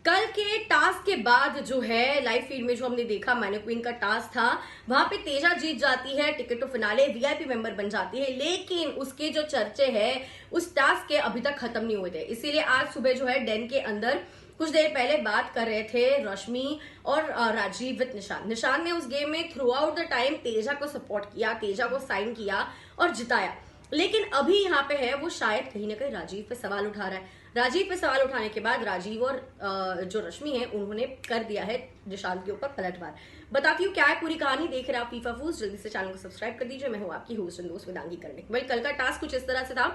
कल के टास्क के बाद जो है लाइव फीड में जो हमने देखा मैनेक्विन का टास्क था, वहां पे तेजा जीत जाती है, ticket to finale VIP member बन जाती है। लेकिन उसके जो चर्चे हैं उस टास्क के अभी तक खत्म नहीं हुए थे, इसीलिए आज सुबह जो है डेन के अंदर कुछ देर पहले बात कर रहे थे रश्मि और राजीव विद निशान। निशान ने उस गेम में through out the time Teja को सपोर्ट किया, तेजा को साइन किया और जिताया। लेकिन अभी यहाँ पे है वो शायद कहीं ना कहीं राजीव पे सवाल उठा रहा है। राजीव पे सवाल उठाने के बाद राजीव और जो रश्मि है उन्होंने कर दिया है निशांत के ऊपर पलटवार। बताती हूँ क्या है पूरी कहानी। देख रहे हैं आप फीफा फूस, जल्दी से चैनल को सब्सक्राइब कर दीजिए। मैं हूँ आपकी होस्ट एंड दोस्त वेदांगी कर्णिक। कल का टास्क कुछ इस तरह से था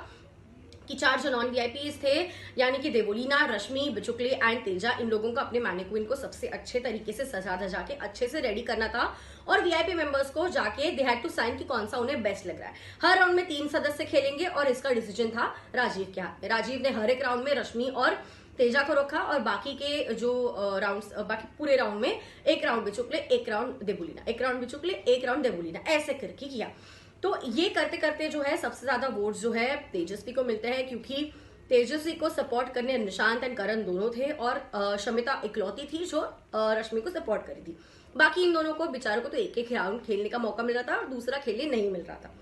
कि 4 जो नॉन वीआईपीज थे, यानी कि देवोलीना, रश्मि, बिचुकले एंड तेजा, इन लोगों को अपने मैनेक्विन को सबसे अच्छे तरीके से सजा धजा के अच्छे से रेडी करना था और वीआईपी मेंबर्स को जाके दे हैड टू साइन कि कौन सा उन्हें बेस्ट लग रहा है। हर राउंड में 3 सदस्य खेलेंगे और इसका डिसीजन था राजीव के हाथ में। राजीव ने हर एक राउंड में रश्मि और तेजा को रखा और बाकी के जो राउंड्स, बाकी पूरे राउंड में एक राउंड बिचुकले, एक राउंड देवोलीना, एक राउंड बिचुकले, एक राउंड देवोलीना, ऐसे करके किया। तो ये करते करते जो है सबसे ज्यादा वोट्स जो है तेजस्वी को मिलते हैं, क्योंकि तेजस्वी को सपोर्ट करने निशांत एंड करण दोनों थे और शमिता इकलौती थी जो रश्मि को सपोर्ट करी थी। बाकी इन दोनों को बेचारों को तो एक एक राउंड खेलने का मौका मिल रहा था और दूसरा खेलने नहीं मिल रहा था।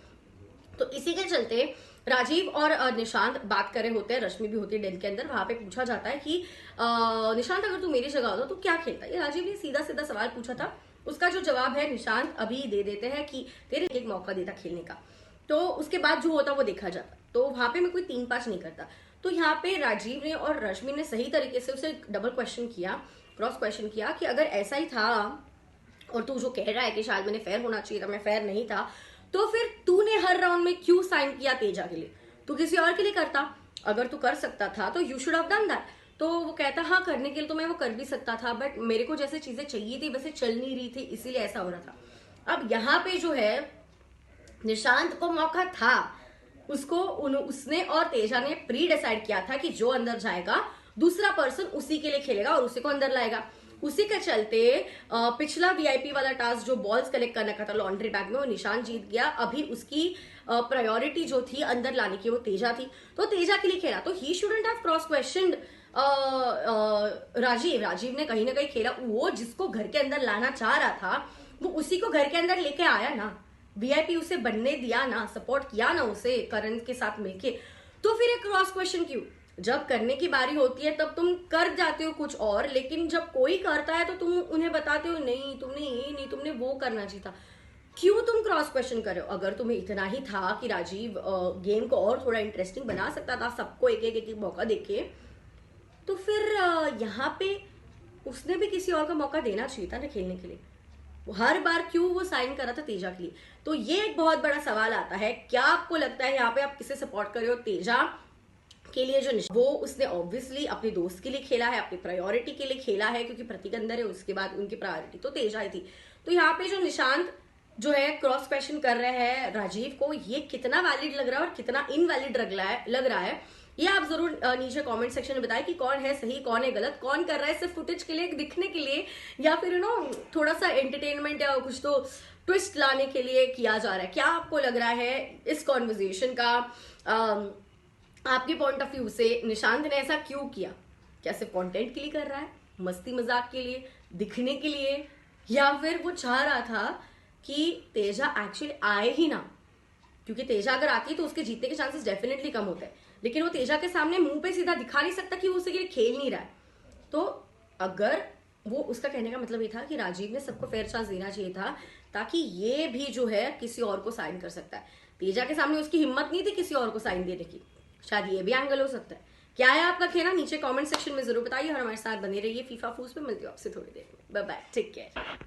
तो इसी के चलते राजीव और निशांत बात कर रहे होते हैं, रश्मि भी होती है डेन के अंदर। वहां पे पूछा जाता है कि निशांत अगर तू मेरी जगह होता तो क्या खेलता। ये राजीव ने सीधा सीधा सवाल पूछा था, उसका जो जवाब है निशांत अभी दे देते हैं कि तेरे एक मौका देता खेलने का, तो उसके बाद जो होता वो देखा जाता। तो वहां पे मैं कोई 3-5 नहीं करता। तो यहाँ पे राजीव ने और रश्मि ने सही तरीके से उसे डबल क्वेश्चन किया, क्रॉस क्वेश्चन किया कि अगर ऐसा ही था और तू जो कह रहा है कि शायद मैंने फेयर होना चाहिए था, मैं फेयर नहीं था, तो फिर तूने हर राउंड में क्यों साइन किया तेजा के लिए? तू किसी और के लिए करता। अगर तू कर सकता था तो you should have done that. तो वो कहता हाँ करने के लिए तो मैं वो कर भी सकता था, बट मेरे को जैसे चीजें चाहिए थी वैसे चल नहीं रही थी, इसीलिए ऐसा हो रहा था। अब यहाँ पे जो है निशांत को मौका था, उसने और तेजा ने प्री डिसाइड किया था कि जो अंदर जाएगा दूसरा पर्सन उसी के लिए खेलेगा और उसी को अंदर लाएगा। उसी के चलते पिछला वीआईपी वाला टास्क जो बॉल्स कलेक्ट करने का था लॉन्ड्री बैग में, वो निशान जीत गया। अभी उसकी प्रायोरिटी जो थी अंदर लाने की वो तेजा थी, तो तेजा के लिए खेला। तो he shouldn't have cross question Rajiv ने कहीं ना कहीं खेला। वो जिसको घर के अंदर लाना चाह रहा था वो उसी को घर के अंदर लेके आया ना, वीआईपी उसे बनने दिया ना, सपोर्ट किया ना उसे करण के साथ मिलके। तो फिर एक क्रॉस क्वेश्चन क्यों? जब करने की बारी होती है तब तुम कर जाते हो कुछ और, लेकिन जब कोई करता है तो तुम उन्हें बताते हो नहीं तुमने ये नहीं, तुमने वो करना चाहिए था। क्यों तुम क्रॉस क्वेश्चन कर रहे हो? अगर तुम्हें इतना ही था कि राजीव गेम को और थोड़ा इंटरेस्टिंग बना सकता था, सबको एक एक मौका देके, तो फिर यहाँ पे उसने भी किसी और का मौका देना चाहिए था ना खेलने के लिए। हर बार क्यों वो साइन कर रहा था तेजा के लिए? तो ये एक बहुत बड़ा सवाल आता है। क्या आपको लगता है यहाँ पे आप किसे सपोर्ट कर रहे हो? तेजा के लिए जो वो उसने ऑब्वियसली अपने दोस्त के लिए खेला है, अपनी प्रायोरिटी के लिए खेला है, क्योंकि प्रतीक अंदर है, उसके बाद उनकी प्रायोरिटी तो तेजा ही थी। तो यहाँ पे जो निशांत जो है क्रॉस क्वेश्चन कर रहे हैं राजीव को, ये कितना वैलिड लग रहा है और कितना इनवैलिड लग रहा है, ये आप जरूर नीचे कमेंट सेक्शन में बताएं कि कौन है सही, कौन है गलत, कौन कर रहा है सिर्फ फुटेज के लिए, दिखने के लिए, या फिर थोड़ा सा एंटरटेनमेंट या कुछ तो ट्विस्ट लाने के लिए किया जा रहा है। क्या आपको लग रहा है इस कॉन्वर्जेशन का? आपके पॉइंट ऑफ व्यू से निशांत ने ऐसा क्यों किया? क्या सिर्फ कंटेंट के लिए कर रहा है, मस्ती मजाक के लिए, दिखने के लिए, या फिर वो चाह रहा था कि तेजा एक्चुअली आए ही ना? क्योंकि तेजा अगर आती है तो उसके जीतने के चांसेस डेफिनेटली कम होते हैं, लेकिन वो तेजा के सामने मुंह पे सीधा दिखा नहीं सकता कि वो उसके लिए खेल नहीं रहा है। तो अगर वो, उसका कहने का मतलब ये था कि राजीव ने सबको फेयर चांस देना चाहिए था, ताकि ये भी जो है किसी और को साइन कर सकता है। तेजा के सामने उसकी हिम्मत नहीं थी किसी और को साइन देने की, शायद ये भी एंगल हो सकता है। क्या है आपका कहना? नीचे कमेंट सेक्शन में जरूर बताइए और हमारे साथ बने रहिए। फीफा फूस पे मिलती हूँ आपसे थोड़ी देर में। Bye bye, take care.